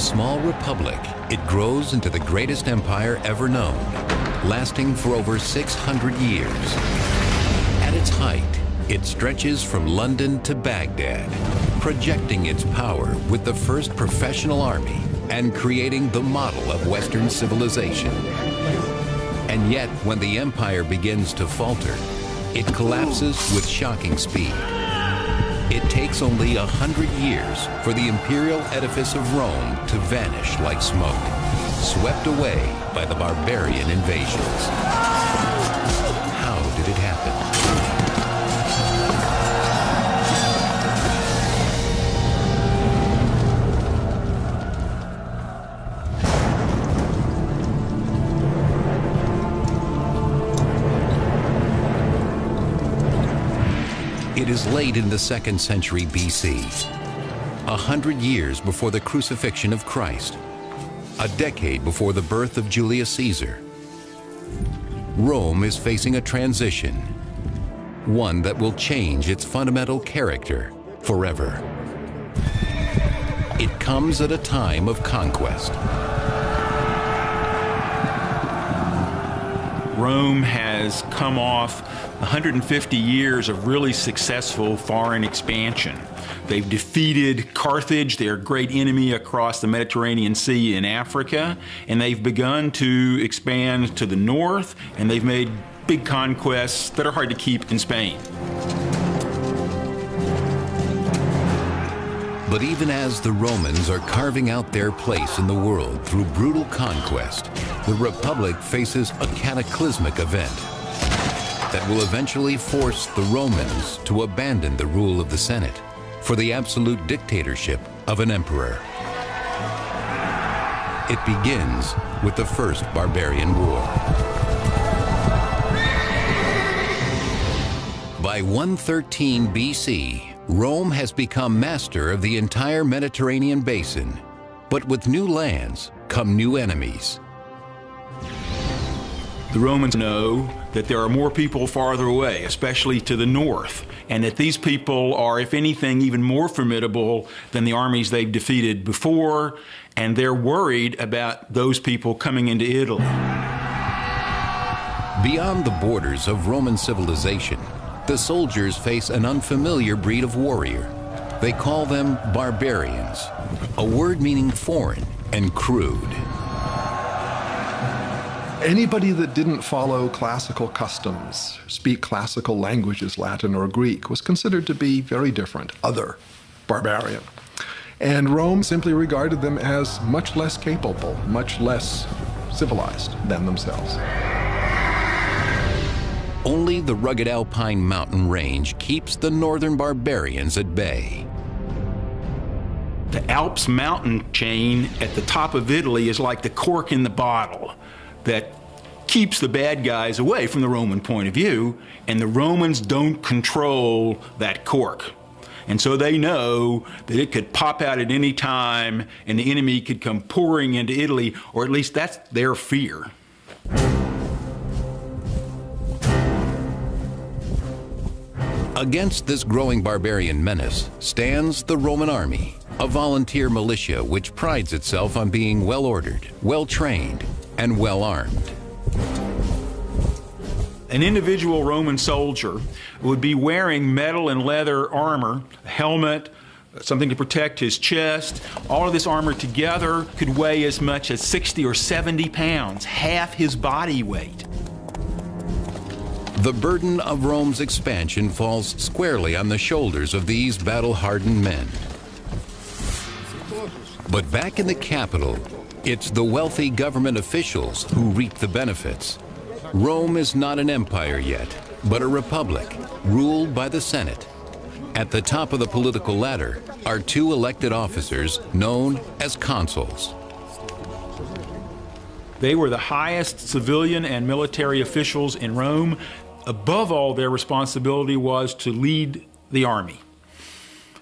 a small republic, it grows into the greatest empire ever known, lasting for over 600 years. At its height, it stretches from London to Baghdad, projecting its power with the first professional army and creating the model of Western civilization. And yet, when the empire begins to falter, it collapses with shocking speed. It takes only 100 years for the imperial edifice of Rome to vanish like smoke, swept away by the barbarian invasions. How did it happen? It is late in the 2nd century BC, 100 years before the crucifixion of Christ, a decade before the birth of Julius Caesar. Rome is facing a transition, one that will change its fundamental character forever. It comes at a time of conquest. Rome has come off 150 years of really successful foreign expansion. They've defeated Carthage, their great enemy across the Mediterranean Sea in Africa, and they've begun to expand to the north, and they've made big conquests that are hard to keep in Spain. But even as the Romans are carving out their place in the world through brutal conquest, the Republic faces a cataclysmic event that will eventually force the Romans to abandon the rule of the Senate for the absolute dictatorship of an emperor. It begins with the First Barbarian War. By 113 BC, Rome has become master of the entire Mediterranean basin, but with new lands come new enemies. The Romans know that there are more people farther away, especially to the north, and that these people are, if anything, even more formidable than the armies they've defeated before, and they're worried about those people coming into Italy. Beyond the borders of Roman civilization, the soldiers face an unfamiliar breed of warrior. They call them barbarians, a word meaning foreign and crude. Anybody that didn't follow classical customs, speak classical languages, Latin or Greek, was considered to be very different, other, barbarian. And Rome simply regarded them as much less capable, much less civilized than themselves. Only the rugged alpine mountain range keeps the northern barbarians at bay. The Alps mountain chain at the top of Italy is like the cork in the bottle that keeps the bad guys away from the Roman point of view, and the Romans don't control that cork. And so they know that it could pop out at any time and the enemy could come pouring into Italy, or at least that's their fear. Against this growing barbarian menace stands the Roman army, a volunteer militia which prides itself on being well-ordered, well-trained, and well-armed. An individual Roman soldier would be wearing metal and leather armor, a helmet, something to protect his chest. All of this armor together could weigh as much as 60 or 70 pounds, half his body weight. The burden of Rome's expansion falls squarely on the shoulders of these battle-hardened men. But back in the capital, it's the wealthy government officials who reap the benefits. Rome is not an empire yet, but a republic ruled by the Senate. At the top of the political ladder are two elected officers known as consuls. They were the highest civilian and military officials in Rome. Above all, their responsibility was to lead the army,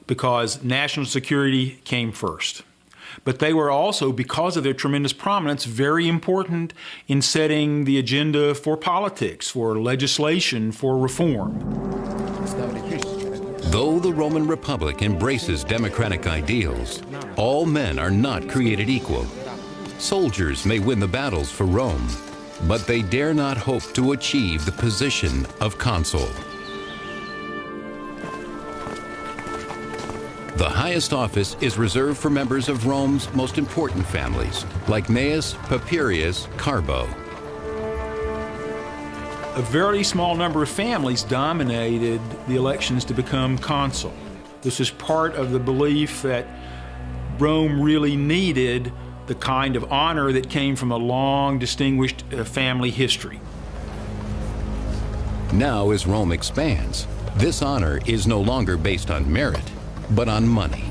because national security came first. But they were also, because of their tremendous prominence, very important in setting the agenda for politics, for legislation, for reform. Though the Roman Republic embraces democratic ideals, All men are not created equal. Soldiers may win the battles for Rome, but they dare not hope to achieve the position of consul. The highest office is reserved for members of Rome's most important families, like Gnaeus, Papirius, Carbo. A very small number of families dominated the elections to become consul. This is part of the belief that Rome really needed the kind of honor that came from a long, distinguished family history. Now, as Rome expands, this honor is no longer based on merit, but on money.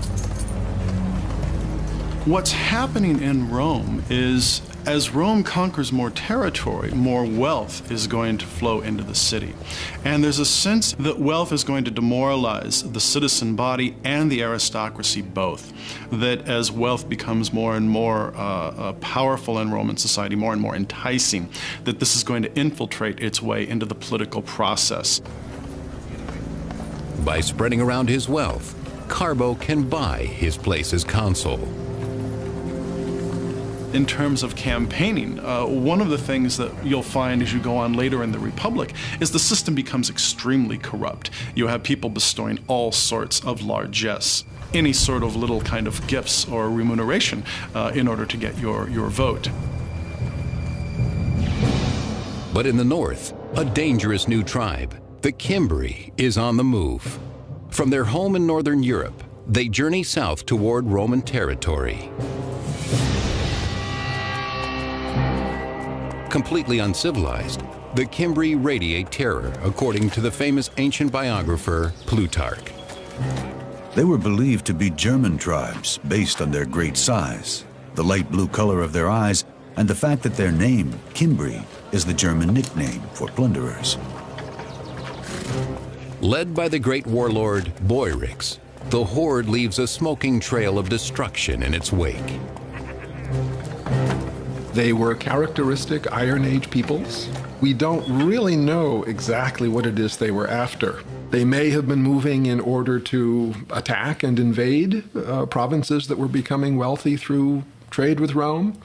What's happening in Rome is, as Rome conquers more territory, more wealth is going to flow into the city. And there's a sense that wealth is going to demoralize the citizen body and the aristocracy both. That as wealth becomes more and more powerful in Roman society, more and more enticing, that this is going to infiltrate its way into the political process. By spreading around his wealth, Carbo can buy his place as consul. In terms of campaigning, one of the things that you'll find as you go on later in the Republic is the system becomes extremely corrupt. You have people bestowing all sorts of largesse, any sort of little kind of gifts or remuneration in order to get your vote. But in the north, a dangerous new tribe, the Cimbri, is on the move. From their home in northern Europe, they journey south toward Roman territory. Completely uncivilized, the Cimbri radiate terror, according to the famous ancient biographer Plutarch. They were believed to be German tribes based on their great size, the light blue color of their eyes, and the fact that their name, Cimbri, is the German nickname for plunderers. Led by the great warlord Boiryx, the horde leaves a smoking trail of destruction in its wake. They were characteristic Iron Age peoples. We don't really know exactly what it is they were after. They may have been moving in order to attack and invade provinces that were becoming wealthy through trade with Rome.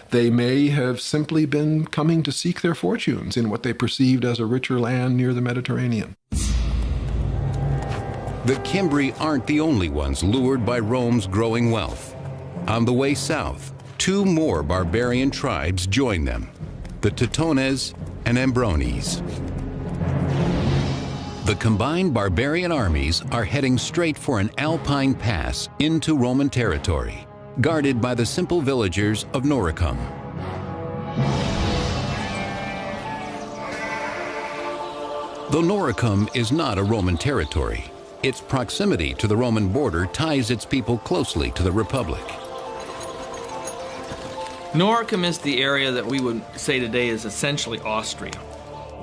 They may have simply been coming to seek their fortunes in what they perceived as a richer land near the Mediterranean. The Cimbri aren't the only ones lured by Rome's growing wealth. On the way south, two more barbarian tribes join them, the Teutones and Ambrones. The combined barbarian armies are heading straight for an alpine pass into Roman territory, guarded by the simple villagers of Noricum. Though Noricum is not a Roman territory, its proximity to the Roman border ties its people closely to the Republic. Noricum is the area that we would say today is essentially Austria.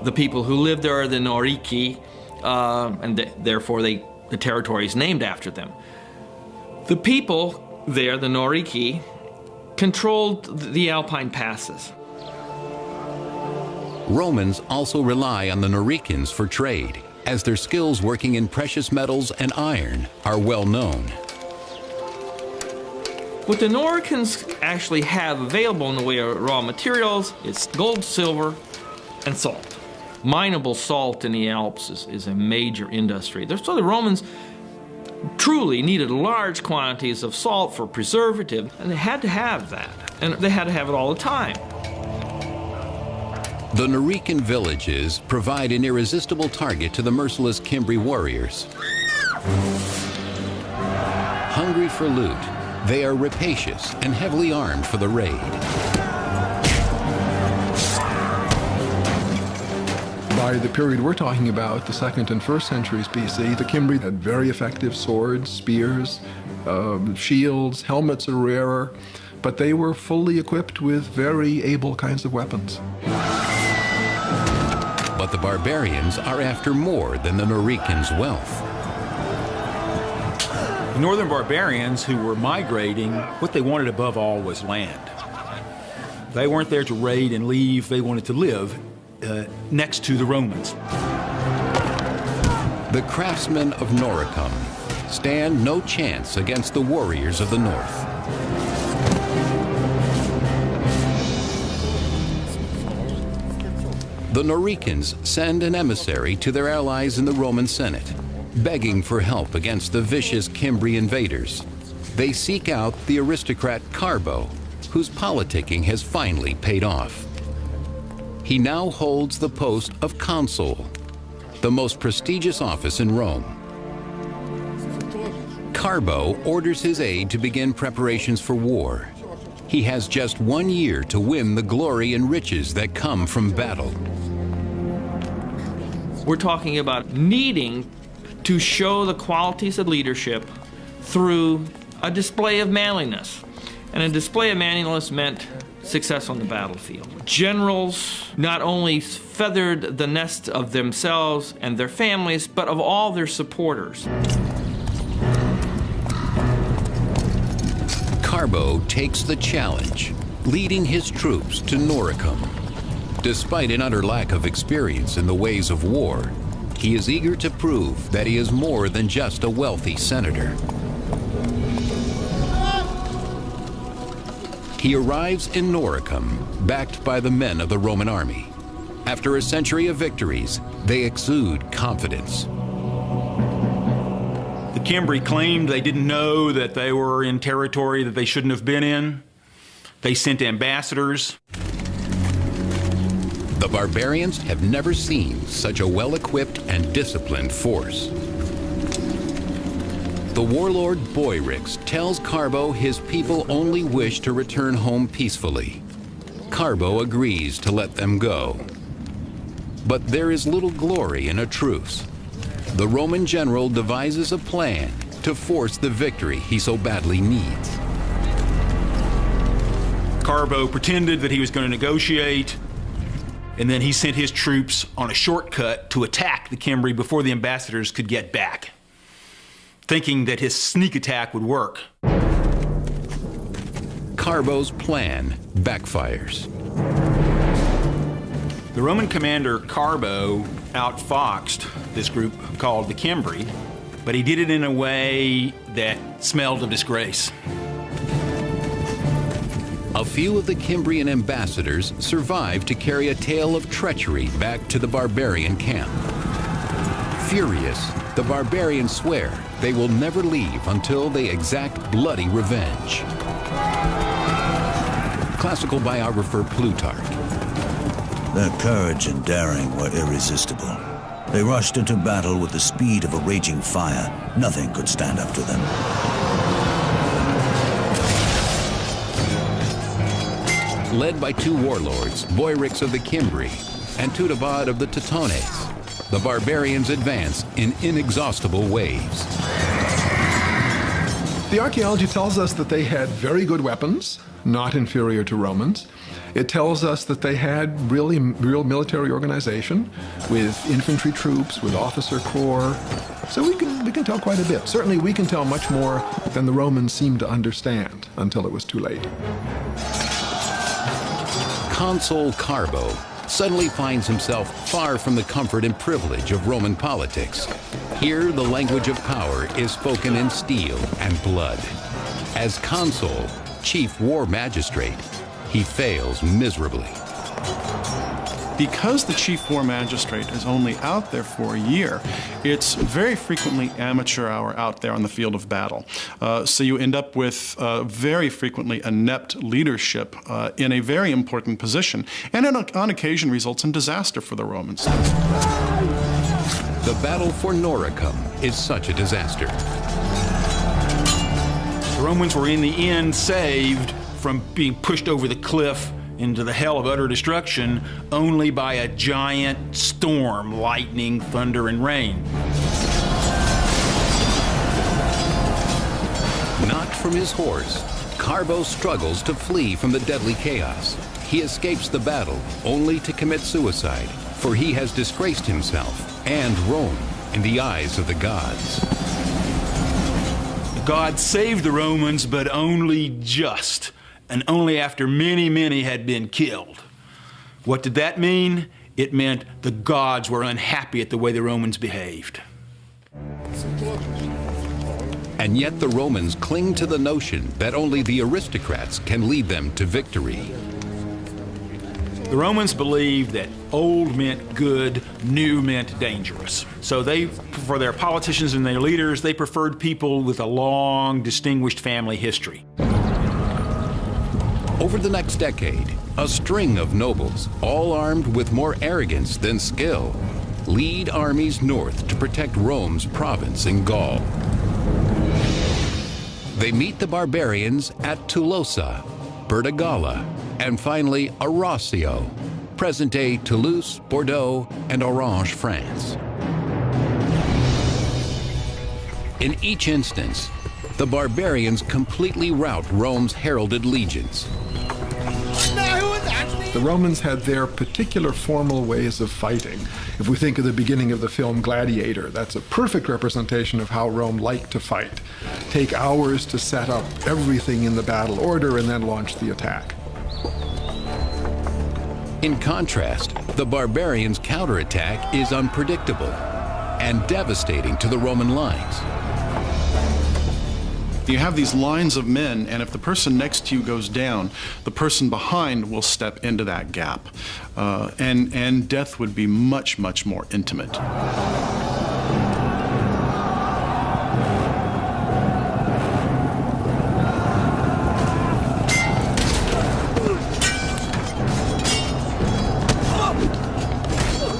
The people who live there are the Norici, and therefore the territory is named after them. The people there, the Norici, controlled the Alpine passes. Romans also rely on the Noricans for trade, as their skills working in precious metals and iron are well known. What the Noricans actually have available in the way of raw materials is gold, silver, and salt. Mineable salt in the Alps is a major industry. So the Romans truly needed large quantities of salt for preservative, and they had to have that, and they had to have it all the time. The Norican villages provide an irresistible target to the merciless Cimbri warriors. Hungry for loot, they are rapacious and heavily armed for the raid. By the period we're talking about, the 2nd and 1st centuries BC, the Cimbri had very effective swords, spears, shields, helmets are rarer, but they were fully equipped with very able kinds of weapons. But the barbarians are after more than the Noricans' wealth. The northern barbarians who were migrating, what they wanted above all was land. They weren't there to raid and leave, they wanted to live next to the Romans. The craftsmen of Noricum stand no chance against the warriors of the north. The Noricans send an emissary to their allies in the Roman Senate, begging for help against the vicious Cimbri invaders. They seek out the aristocrat Carbo, whose politicking has finally paid off. He now holds the post of consul, the most prestigious office in Rome. Carbo orders his aide to begin preparations for war. He has just 1 year to win the glory and riches that come from battle. We're talking about needing to show the qualities of leadership through a display of manliness. And a display of manliness meant success on the battlefield. Generals not only feathered the nest of themselves and their families, but of all their supporters. Carbo takes the challenge, leading his troops to Noricum. Despite an utter lack of experience in the ways of war, he is eager to prove that he is more than just a wealthy senator. He arrives in Noricum, backed by the men of the Roman army. After a century of victories, they exude confidence. The Cimbri claimed they didn't know that they were in territory that they shouldn't have been in. They sent ambassadors. The barbarians have never seen such a well-equipped and disciplined force. The warlord Boyrix tells Carbo his people only wish to return home peacefully. Carbo agrees to let them go. But there is little glory in a truce. The Roman general devises a plan to force the victory he so badly needs. Carbo pretended that he was going to negotiate, and then he sent his troops on a shortcut to attack the Cimbri before the ambassadors could get back, thinking that his sneak attack would work. Carbo's plan backfires. The Roman commander Carbo outfoxed this group called the Cimbri, but he did it in a way that smelled of disgrace. A few of the Cimbrian ambassadors survived to carry a tale of treachery back to the barbarian camp. Furious, the barbarians swear they will never leave until they exact bloody revenge. Classical biographer Plutarch. Their courage and daring were irresistible. They rushed into battle with the speed of a raging fire. Nothing could stand up to them. Led by two warlords, Boyrix of the Cimbri and Tudabad of the Teutones, the barbarians advance in inexhaustible waves. The archaeology tells us that they had very good weapons, not inferior to Romans. It tells us that they had real military organization with infantry troops, with officer corps. So we can tell quite a bit. Certainly we can tell much more than the Romans seemed to understand until it was too late. Consul Carbo suddenly finds himself far from the comfort and privilege of Roman politics. Here, the language of power is spoken in steel and blood. As consul, chief war magistrate, he fails miserably. Because the chief war magistrate is only out there for a year, it's very frequently amateur hour out there on the field of battle. So you end up with very frequently inept leadership in a very important position, and on occasion results in disaster for the Romans. The battle for Noricum is such a disaster. The Romans were in the end saved from being pushed over the cliff into the hell of utter destruction only by a giant storm, lightning, thunder, and rain. Knocked from his horse, Carbo struggles to flee from the deadly chaos. He escapes the battle only to commit suicide, for he has disgraced himself and Rome in the eyes of the gods. God saved the Romans, but only just, and only after many, many had been killed. What did that mean? It meant the gods were unhappy at the way the Romans behaved. And yet the Romans cling to the notion that only the aristocrats can lead them to victory. The Romans believed that old meant good, new meant dangerous. So they, for their politicians and their leaders, they preferred people with a long, distinguished family history. Over the next decade, a string of nobles, all armed with more arrogance than skill, lead armies north to protect Rome's province in Gaul. They meet the barbarians at Tolosa, Bertigala, and finally Arausio, present-day Toulouse, Bordeaux, and Orange, France. In each instance, the barbarians completely rout Rome's heralded legions. The Romans had their particular formal ways of fighting. If we think of the beginning of the film Gladiator, that's a perfect representation of how Rome liked to fight. Take hours to set up everything in the battle order and then launch the attack. In contrast, the barbarians' counterattack is unpredictable and devastating to the Roman lines. You have these lines of men, and if the person next to you goes down, the person behind will step into that gap. And death would be much, much more intimate.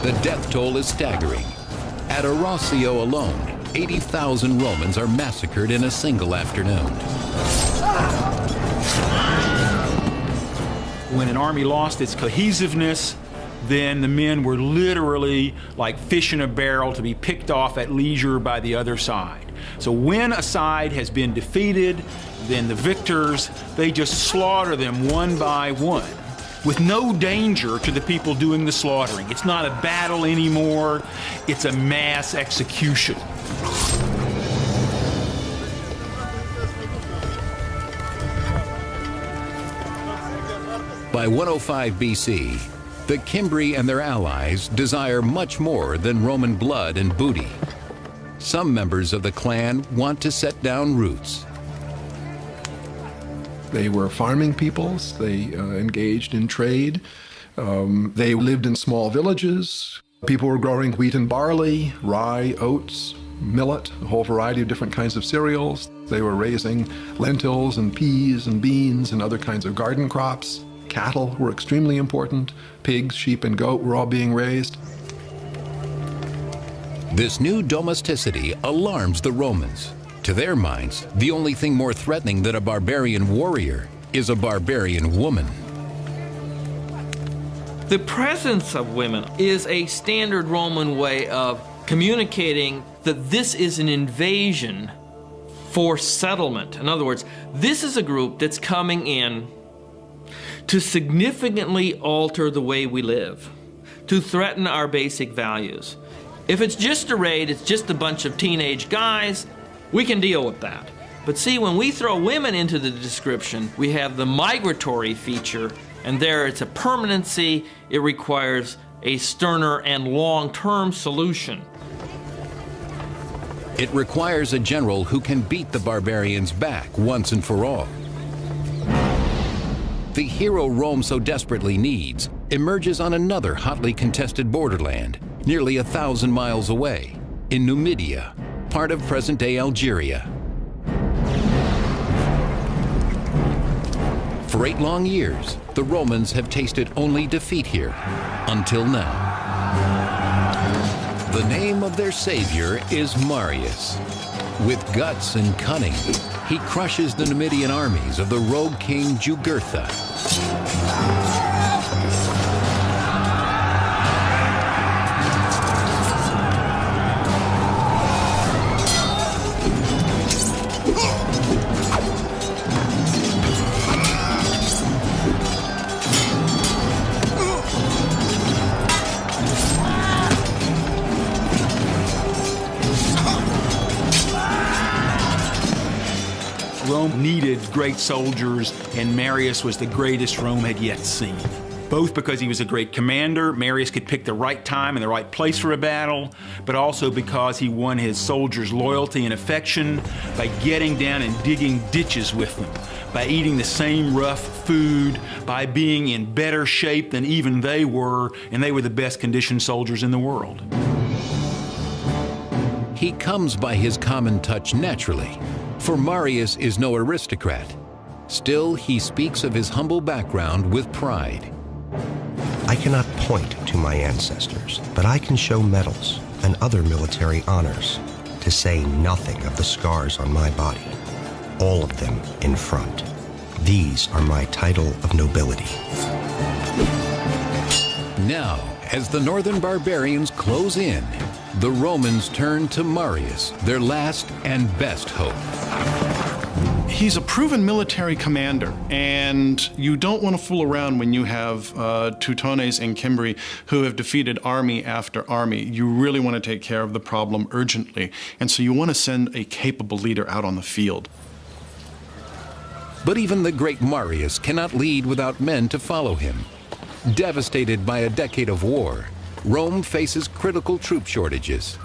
The death toll is staggering. At Arausio alone, 80,000 Romans are massacred in a single afternoon. When an army lost its cohesiveness, then the men were literally like fish in a barrel to be picked off at leisure by the other side. So when a side has been defeated, then the victors, they just slaughter them one by one, with no danger to the people doing the slaughtering. It's not a battle anymore, it's a mass execution. By 105 BC, the Cimbri and their allies desire much more than Roman blood and booty. Some members of the clan want to set down roots. They were farming peoples, they engaged in trade, they lived in small villages. People were growing wheat and barley, rye, oats, millet, a whole variety of different kinds of cereals. They were raising lentils and peas and beans and other kinds of garden crops. Cattle were extremely important. Pigs, sheep, and goat were all being raised. This new domesticity alarms the Romans. To their minds, the only thing more threatening than a barbarian warrior is a barbarian woman. The presence of women is a standard Roman way of communicating that this is an invasion for settlement. In other words, this is a group that's coming in to significantly alter the way we live, to threaten our basic values. If it's just a raid, it's just a bunch of teenage guys, we can deal with that. But see, when we throw women into the description, we have the migratory feature, and there it's a permanency. It requires a sterner and long-term solution. It requires a general who can beat the barbarians back once and for all. The hero Rome so desperately needs emerges on another hotly contested borderland, nearly 1,000 miles away, in Numidia, part of present-day Algeria. For 8 long years, the Romans have tasted only defeat here, until now. The name of their savior is Marius. With guts and cunning, he crushes the Numidian armies of the rogue king Jugurtha. Rome needed great soldiers, and Marius was the greatest Rome had yet seen. both because he was a great commander. Marius could pick the right time and the right place for a battle, but also because he won his soldiers' loyalty and affection by getting down and digging ditches with them, by eating the same rough food, by being in better shape than even they were, and they were the best conditioned soldiers in the world. He comes by his common touch naturally, for Marius is no aristocrat. Still, he speaks of his humble background with pride. I cannot point to my ancestors, but I can show medals and other military honors, to say nothing of the scars on my body, all of them in front. These are my title of nobility. Now, as the northern barbarians close in, the Romans turn to Marius, their last and best hope. He's a proven military commander, and you don't want to fool around when you have Teutones and Cimbri who have defeated army after army. You really want to take care of the problem urgently, and so you want to send a capable leader out on the field. But even the great Marius cannot lead without men to follow him. Devastated by a decade of war, Rome faces critical troop shortages.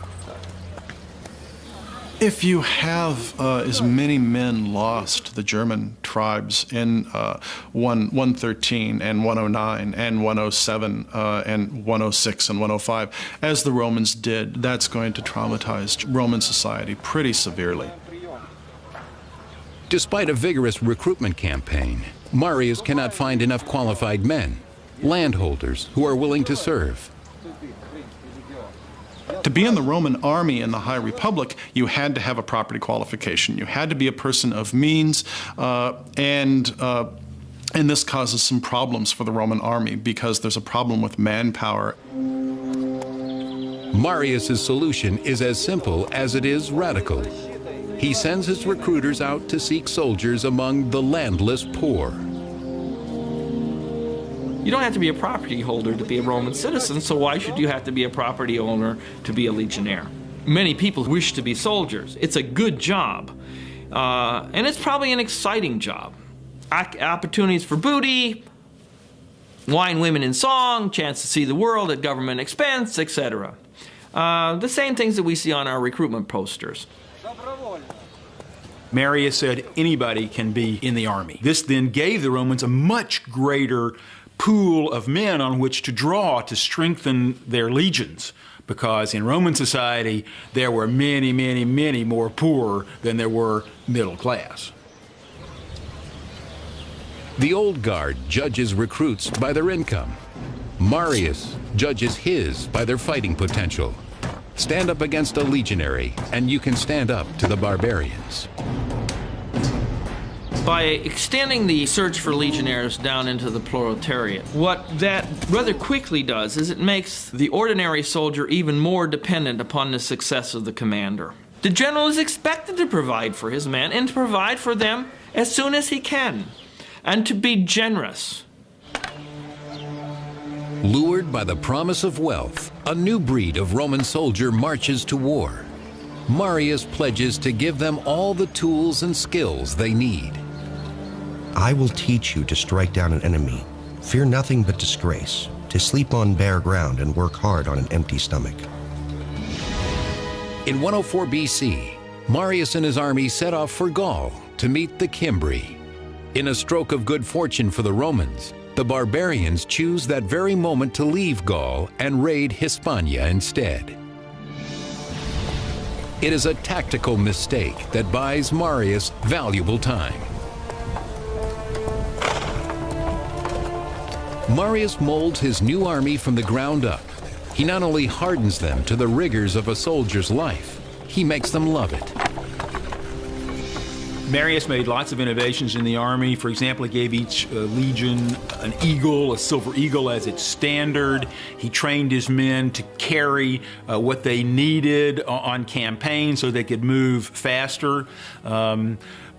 If you have as many men lost to the German tribes in 113 and 109 and 107 and 106 and 105 as the Romans did, that's going to traumatize Roman society pretty severely. Despite a vigorous recruitment campaign, Marius cannot find enough qualified men, landholders who are willing to serve. To be in the Roman army in the High Republic, you had to have a property qualification. You had to be a person of means, and this causes some problems for the Roman army because there's a problem with manpower. Marius's solution is as simple as it is radical. He sends his recruiters out to seek soldiers among the landless poor. You don't have to be a property holder to be a Roman citizen, so why should you have to be a property owner to be a legionnaire? Many people wish to be soldiers. It's a good job, and it's probably an exciting job. Opportunities for booty, wine, women, and song, chance to see the world at government expense, etc. The same things that we see on our recruitment posters. Marius said anybody can be in the army. This then gave the Romans a much greater pool of men on which to draw to strengthen their legions, because in Roman society there were many, many, many more poor than there were middle class. The old guard judges recruits by their income. Marius judges his by their fighting potential. Stand up against a legionary, and you can stand up to the barbarians. By extending the search for legionnaires down into the proletariat, what that rather quickly does is it makes the ordinary soldier even more dependent upon the success of the commander. The general is expected to provide for his men and to provide for them as soon as he can, and to be generous. Lured by the promise of wealth, a new breed of Roman soldier marches to war. Marius pledges to give them all the tools and skills they need. I will teach you to strike down an enemy. Fear nothing but disgrace, to sleep on bare ground and work hard on an empty stomach. In 104 BC, Marius and his army set off for Gaul to meet the Cimbri. In a stroke of good fortune for the Romans, the barbarians choose that very moment to leave Gaul and raid Hispania instead. It is a tactical mistake that buys Marius valuable time. Marius molds his new army from the ground up. He not only hardens them to the rigors of a soldier's life, he makes them love it. Marius made lots of innovations in the army. For example, he gave each legion an eagle, a silver eagle as its standard. He trained his men to carry what they needed on campaign so they could move faster.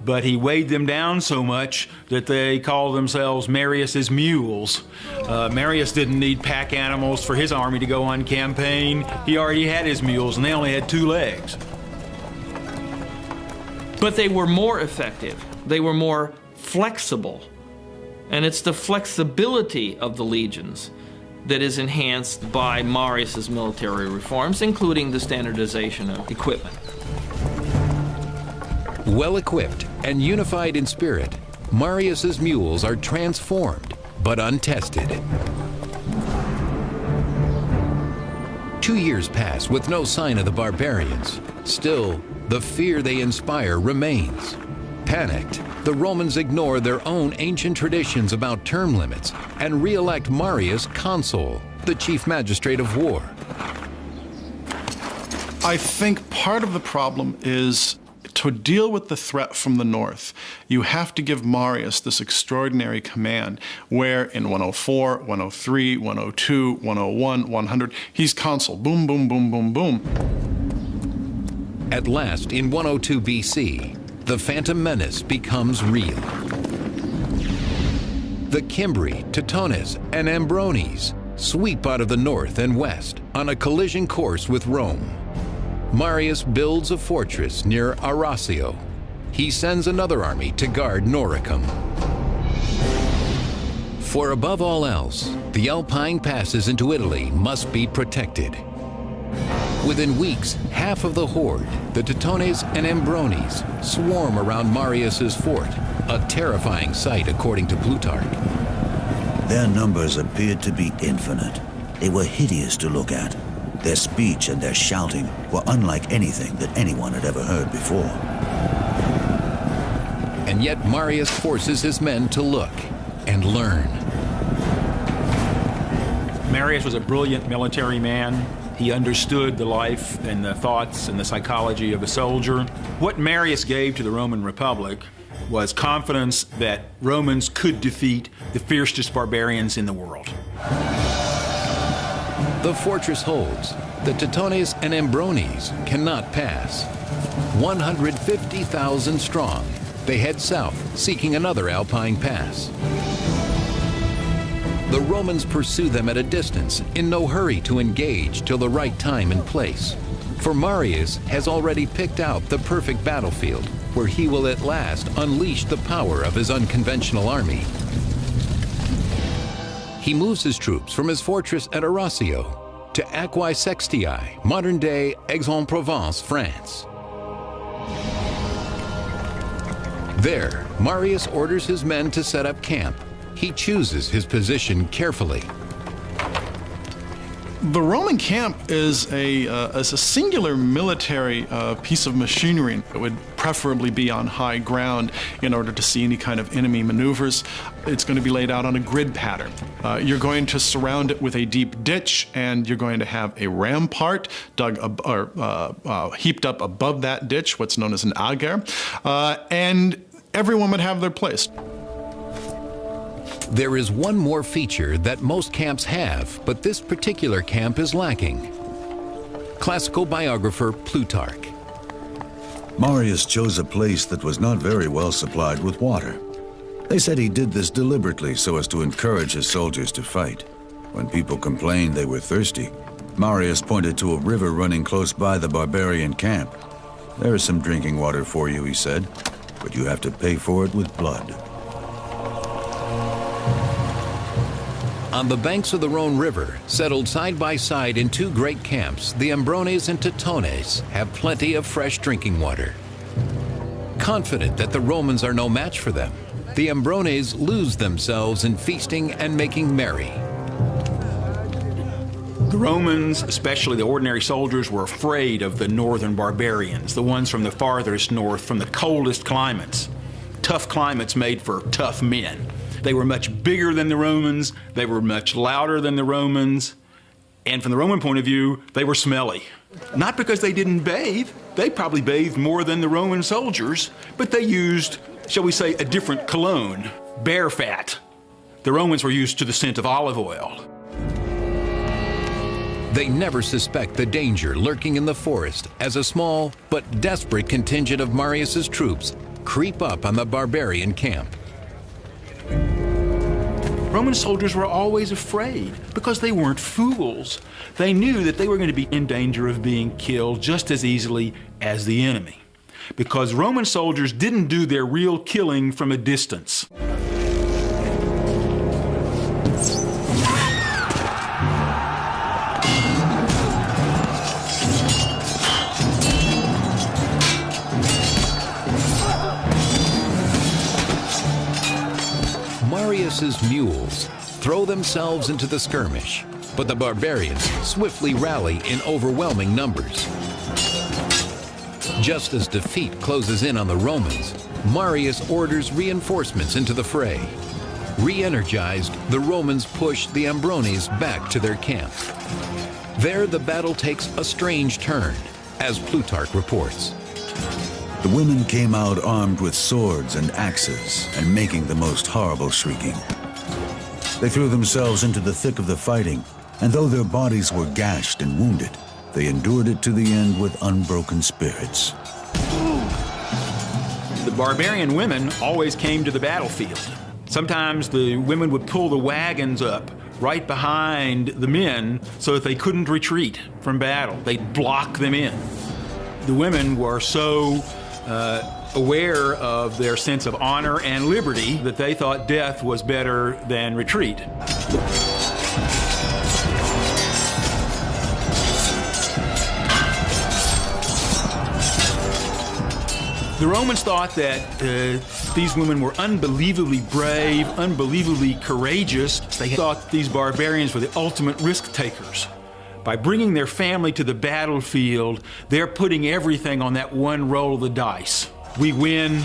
But he weighed them down so much that they called themselves Marius's mules. Marius didn't need pack animals for his army to go on campaign. He already had his mules, and they only had 2 legs. But they were more effective. They were more flexible. And it's the flexibility of the legions that is enhanced by Marius's military reforms, including the standardization of equipment. Well-equipped and unified in spirit, Marius's mules are transformed but untested. 2 years pass with no sign of the barbarians. Still, the fear they inspire remains. Panicked, the Romans ignore their own ancient traditions about term limits and re-elect Marius consul, the chief magistrate of war. I think part of the problem is to deal with the threat from the north, you have to give Marius this extraordinary command where in 104, 103, 102, 101, 100, he's consul. Boom, boom, boom, boom, boom. At last, in 102 BC, the Phantom Menace becomes real. The Cimbri, Teutones, and Ambrones sweep out of the north and west on a collision course with Rome. Marius builds a fortress near Arausio. He sends another army to guard Noricum. For above all else, the Alpine passes into Italy must be protected. Within weeks, half of the horde, the Teutones and Ambrones, swarm around Marius's fort, a terrifying sight according to Plutarch. Their numbers appeared to be infinite. They were hideous to look at. Their speech and their shouting were unlike anything that anyone had ever heard before. And yet Marius forces his men to look and learn. Marius was a brilliant military man. He understood the life and the thoughts and the psychology of a soldier. What Marius gave to the Roman Republic was confidence that Romans could defeat the fiercest barbarians in the world. The fortress holds. The Teutones and Ambrones cannot pass. 150,000 strong, they head south, seeking another Alpine pass. The Romans pursue them at a distance, in no hurry to engage till the right time and place. For Marius has already picked out the perfect battlefield, where he will at last unleash the power of his unconventional army. He moves his troops from his fortress at Arausio to Aquae Sextiae, modern-day Aix-en-Provence, France. There, Marius orders his men to set up camp. He chooses his position carefully. The Roman camp is a singular military piece of machinery. It would preferably be on high ground in order to see any kind of enemy maneuvers. It's going to be laid out on a grid pattern. You're going to surround it with a deep ditch, and you're going to have a rampart dug heaped up above that ditch, what's known as an ager, and everyone would have their place. There is one more feature that most camps have, but this particular camp is lacking. Classical biographer Plutarch. Marius chose a place that was not very well supplied with water. They said he did this deliberately so as to encourage his soldiers to fight. When people complained they were thirsty, Marius pointed to a river running close by the barbarian camp. "There is some drinking water for you," he said, "but you have to pay for it with blood." On the banks of the Rhone River, settled side by side in two great camps, the Ambrones and Teutones have plenty of fresh drinking water. Confident that the Romans are no match for them, the Ambrones lose themselves in feasting and making merry. The Romans, especially the ordinary soldiers, were afraid of the northern barbarians, the ones from the farthest north, from the coldest climates. Tough climates made for tough men. They were much bigger than the Romans, they were much louder than the Romans, and from the Roman point of view, they were smelly. Not because they didn't bathe, they probably bathed more than the Roman soldiers, but they used, shall we say, a different cologne, bear fat. The Romans were used to the scent of olive oil. They never suspect the danger lurking in the forest as a small but desperate contingent of Marius's troops creep up on the barbarian camp. Roman soldiers were always afraid because they weren't fools. They knew that they were going to be in danger of being killed just as easily as the enemy, because Roman soldiers didn't do their real killing from a distance. Marius's mules throw themselves into the skirmish, but the barbarians swiftly rally in overwhelming numbers. Just as defeat closes in on the Romans, Marius orders reinforcements into the fray. Re-energized, the Romans push the Ambrones back to their camp. There, the battle takes a strange turn, as Plutarch reports. The women came out armed with swords and axes and making the most horrible shrieking. They threw themselves into the thick of the fighting, and though their bodies were gashed and wounded, they endured it to the end with unbroken spirits. The barbarian women always came to the battlefield. Sometimes the women would pull the wagons up right behind the men so that they couldn't retreat from battle. They'd block them in. The women were so aware of their sense of honor and liberty that they thought death was better than retreat. The Romans thought that these women were unbelievably brave, unbelievably courageous. They thought these barbarians were the ultimate risk takers. By bringing their family to the battlefield, they're putting everything on that one roll of the dice. We win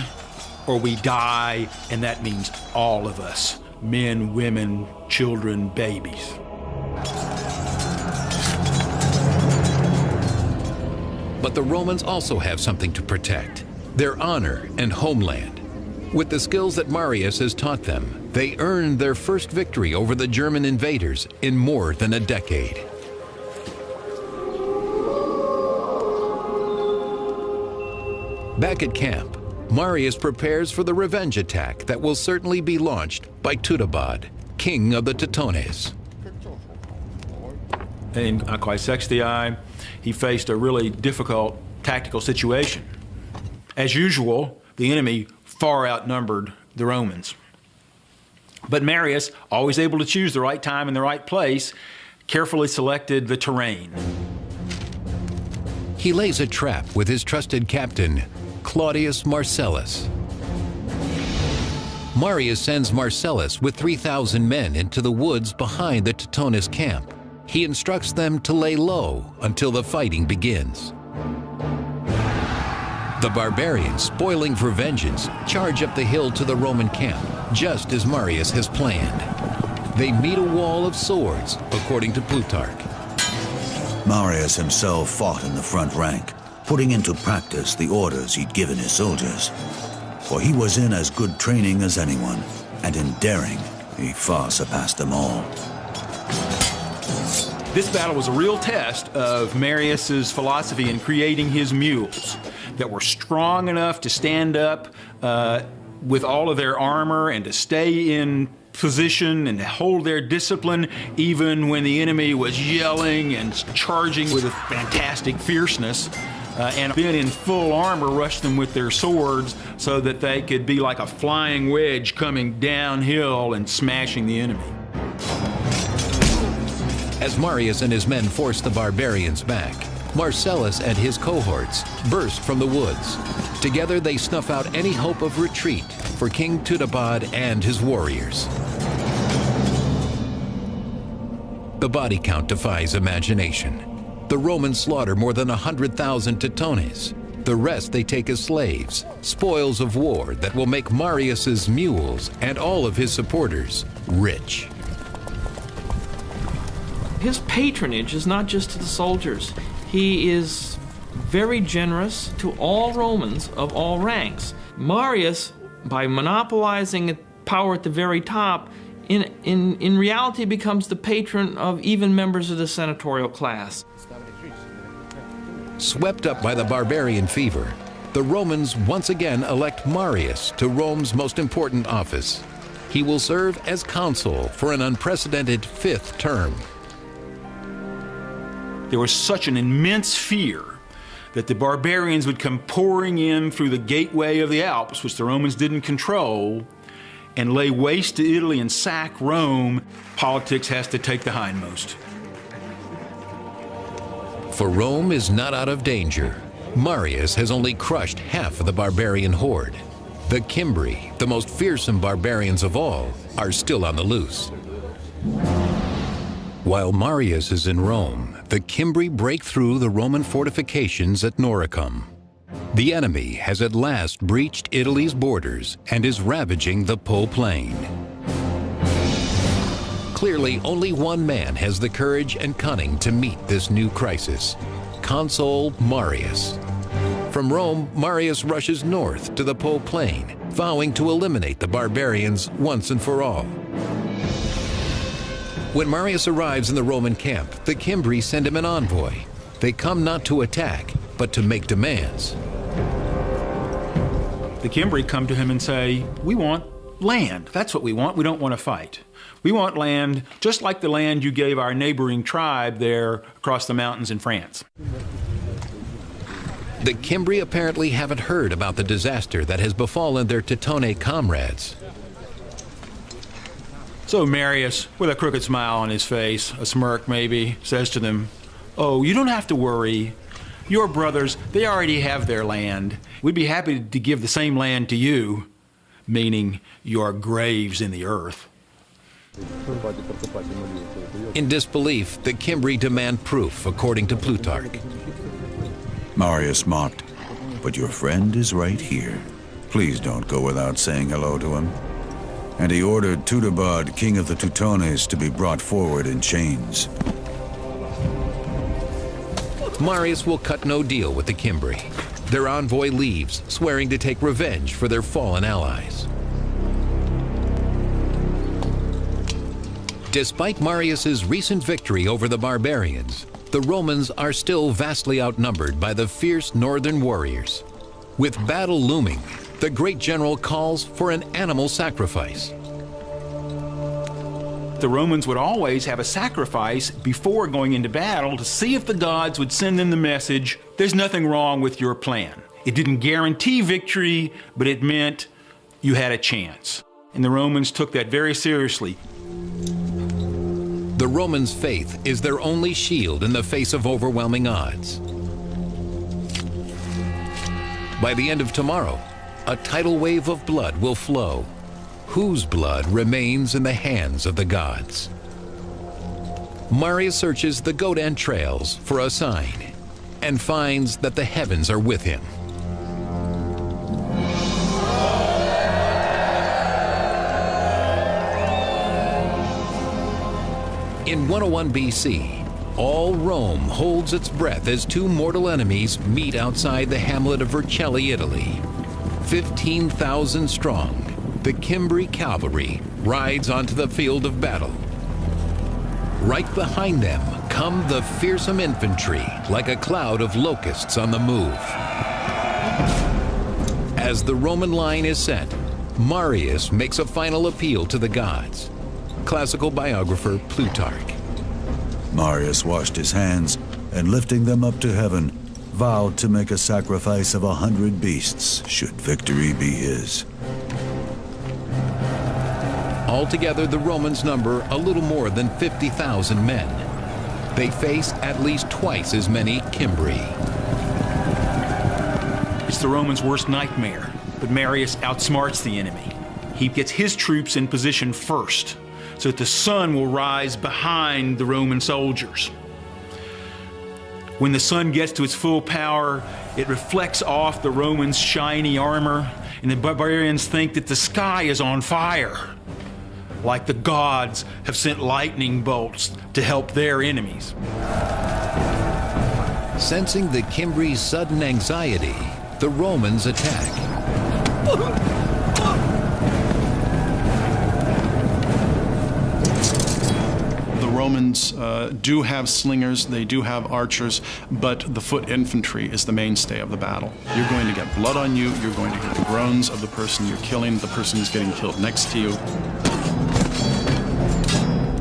or we die, and that means all of us, men, women, children, babies. But the Romans also have something to protect: their honor and homeland. With the skills that Marius has taught them, they earned their first victory over the German invaders in more than a decade. Back at camp, Marius prepares for the revenge attack that will certainly be launched by Teutobod, king of the Teutones. In Aquae Sextii, he faced a really difficult tactical situation. As usual, the enemy far outnumbered the Romans. But Marius, always able to choose the right time and the right place, carefully selected the terrain. He lays a trap with his trusted captain, Claudius Marcellus. Marius sends Marcellus with 3,000 men into the woods behind the Teutonus camp. He instructs them to lay low until the fighting begins. The barbarians, spoiling for vengeance, charge up the hill to the Roman camp, just as Marius has planned. They meet a wall of swords, according to Plutarch. Marius himself fought in the front rank, putting into practice the orders he'd given his soldiers. For he was in as good training as anyone, and in daring, he far surpassed them all. This battle was a real test of Marius's philosophy in creating his mules that were strong enough to stand up with all of their armor and to stay in position and to hold their discipline even when the enemy was yelling and charging with a fantastic fierceness. And then in full armor rush them with their swords so that they could be like a flying wedge coming downhill and smashing the enemy. As Marius and his men force the barbarians back, Marcellus and his cohorts burst from the woods. Together they snuff out any hope of retreat for King Teutobod and his warriors. The body count defies imagination. The Romans slaughter more than 100,000 Teutones. The rest they take as slaves, spoils of war that will make Marius's mules and all of his supporters rich. His patronage is not just to the soldiers. He is very generous to all Romans of all ranks. Marius, by monopolizing power at the very top, in reality becomes the patron of even members of the senatorial class. Swept up by the barbarian fever, the Romans once again elect Marius to Rome's most important office. He will serve as consul for an unprecedented 5th term. There was such an immense fear that the barbarians would come pouring in through the gateway of the Alps, which the Romans didn't control, and lay waste to Italy and sack Rome. Politics has to take the hindmost. For Rome is not out of danger. Marius has only crushed half of the barbarian horde. the Cimbri, the most fearsome barbarians of all, are still on the loose. While Marius is in Rome, the Cimbri break through the Roman fortifications at Noricum. The enemy has at last breached Italy's borders and is ravaging the Po Plain. Clearly, only one man has the courage and cunning to meet this new crisis: Consul Marius. From Rome, Marius rushes north to the Po Plain, vowing to eliminate the barbarians once and for all. When Marius arrives in the Roman camp, the Cimbri send him an envoy. They come not to attack, but to make demands. The Cimbri come to him and say, "We want land. That's what we want. We don't want to fight. We want land just like the land you gave our neighboring tribe there across the mountains in France." The Cimbri apparently haven't heard about the disaster that has befallen their Teutonic comrades. So Marius, with a crooked smile on his face, a smirk maybe, says to them, "Oh, you don't have to worry. Your brothers, they already have their land. We'd be happy to give the same land to you," meaning your graves in the earth. In disbelief, the Cimbri demand proof, according to Plutarch. Marius mocked, "But your friend is right here. Please don't go without saying hello to him." And he ordered Tudabad, king of the Teutones, to be brought forward in chains. Marius will cut no deal with the Cimbri. Their envoy leaves, swearing to take revenge for their fallen allies. Despite Marius's recent victory over the barbarians, the Romans are still vastly outnumbered by the fierce northern warriors. With battle looming, the great general calls for an animal sacrifice. The Romans would always have a sacrifice before going into battle to see if the gods would send them the message, "There's nothing wrong with your plan." It didn't guarantee victory, but it meant you had a chance. And the Romans took that very seriously. The Romans' faith is their only shield in the face of overwhelming odds. By the end of tomorrow, a tidal wave of blood will flow. Whose blood remains in the hands of the gods? Marius searches the goat entrails for a sign and finds that the heavens are with him. In 101 BC, all Rome holds its breath as two mortal enemies meet outside the hamlet of Vercelli, Italy. 15,000 strong, the Cimbri cavalry rides onto the field of battle. Right behind them come the fearsome infantry, like a cloud of locusts on the move. As the Roman line is set, Marius makes a final appeal to the gods. Classical biographer Plutarch. Marius washed his hands and, lifting them up to heaven, vowed to make a sacrifice of 100 beasts should victory be his. Altogether, the Romans number a little more than 50,000 men. They face at least twice as many Cimbri. It's the Romans' worst nightmare, but Marius outsmarts the enemy. He gets his troops in position first, so that the sun will rise behind the Roman soldiers. When the sun gets to its full power, it reflects off the Romans' shiny armor, and the barbarians think that the sky is on fire, like the gods have sent lightning bolts to help their enemies. Sensing the Cimbri's sudden anxiety, the Romans attack. Romans do have slingers, they do have archers, but the foot infantry is the mainstay of the battle. You're going to get blood on you, you're going to hear the groans of the person you're killing, the person who's getting killed next to you.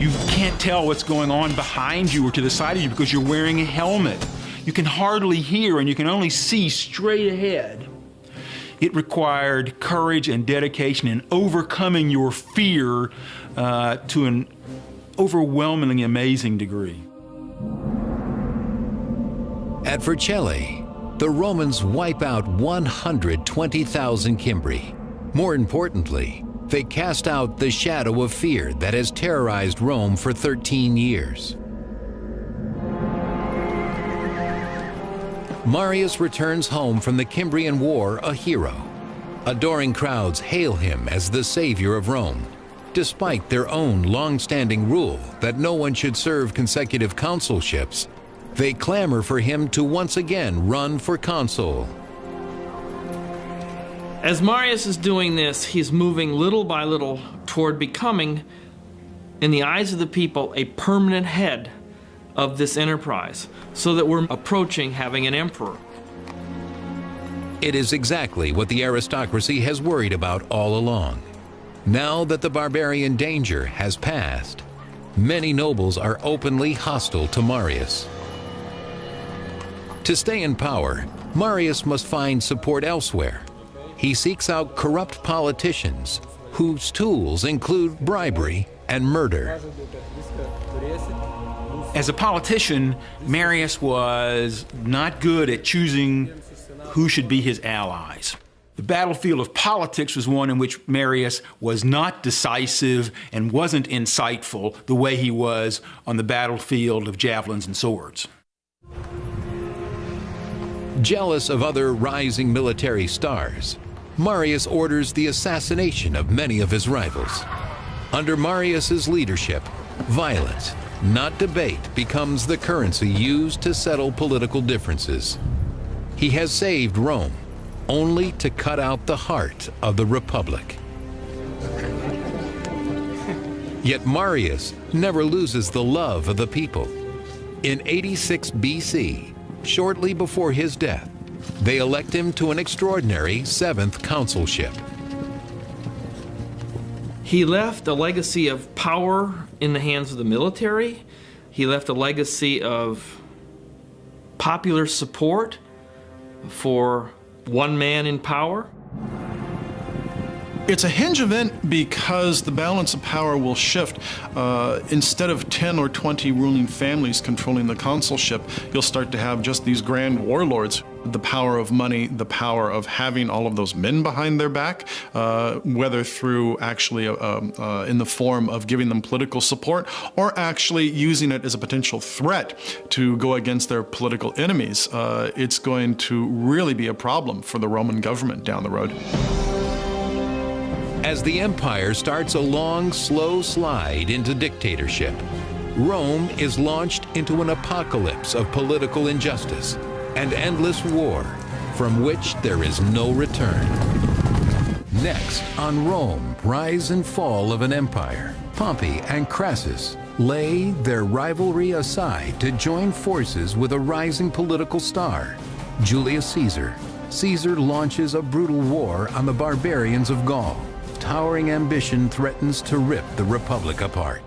You can't tell what's going on behind you or to the side of you because you're wearing a helmet. You can hardly hear and you can only see straight ahead. It required courage and dedication and overcoming your fear to an overwhelmingly amazing degree. At Vercelli, the Romans wipe out 120,000 Cimbri. More importantly, they cast out the shadow of fear that has terrorized Rome for 13 years. Marius returns home from the Cimbrian War a hero. Adoring crowds hail him as the savior of Rome, despite their own long-standing rule that no one should serve consecutive consulships. They clamor for him to once again run for consul. As Marius is doing this, he's moving little by little toward becoming, in the eyes of the people, a permanent head of this enterprise, so that we're approaching having an emperor. It is exactly what the aristocracy has worried about all along. Now that the barbarian danger has passed, many nobles are openly hostile to Marius. To stay in power, Marius must find support elsewhere. He seeks out corrupt politicians whose tools include bribery and murder. As a politician, Marius was not good at choosing who should be his allies. The battlefield of politics was one in which Marius was not decisive and wasn't insightful the way he was on the battlefield of javelins and swords. Jealous of other rising military stars, Marius orders the assassination of many of his rivals. Under Marius's leadership, violence, not debate, becomes the currency used to settle political differences. He has saved Rome, only to cut out the heart of the Republic. Yet Marius never loses the love of the people. In 86 BC, shortly before his death, they elect him to an extraordinary 7th consulship. He left a legacy of power in the hands of the military. He left a legacy of popular support for one man in power. It's a hinge event because the balance of power will shift. Instead of 10 or 20 ruling families controlling the consulship, you'll start to have just these grand warlords. The power of money, the power of having all of those men behind their back, whether through actually in the form of giving them political support or actually using it as a potential threat to go against their political enemies. It's going to really be a problem for the Roman government down the road. As the empire starts a long, slow slide into dictatorship, Rome is launched into an apocalypse of political injustice and endless war from which there is no return. Next on Rome, Rise and Fall of an Empire, Pompey and Crassus lay their rivalry aside to join forces with a rising political star, Julius Caesar. Caesar launches a brutal war on the barbarians of Gaul. Towering ambition threatens to rip the Republic apart.